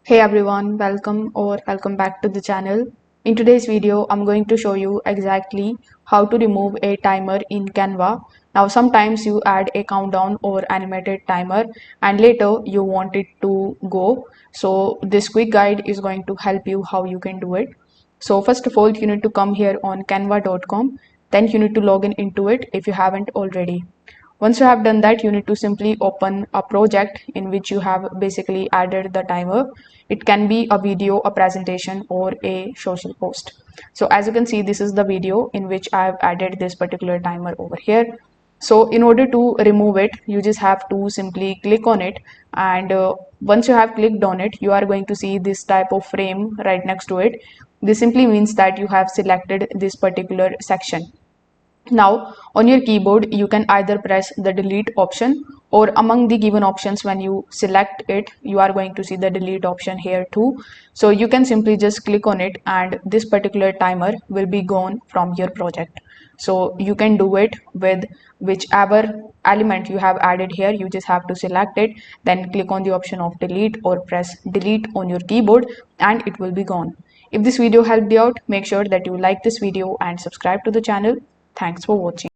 Hey everyone, welcome back to the channel. In today's video, I'm going to show you exactly how to remove a timer in Canva. Now, sometimes you add a countdown or animated timer and later you want it to go. So this quick guide is going to help you how you can do it. So first of all, you need to come here on canva.com. Then you need to log in into it if you haven't already. Once you have done that, you need to simply open a project in which you have basically added the timer. It can be a video, a presentation, or a social post. So as you can see, this is the video in which I've added this particular timer over here. So in order to remove it, you just have to simply click on it, and once you have clicked on it, you are going to see this type of frame right next to it. This simply means that you have selected this particular section. Now, on your keyboard, you can either press the delete option, or among the given options, when you select it, you are going to see the delete option here too. So you can simply just click on it and this particular timer will be gone from your project. So you can do it with whichever element you have added here. You just have to select it, then click on the option of delete or press delete on your keyboard and it will be gone. If this video helped you out, make sure that you like this video and subscribe to the channel. Thanks for watching.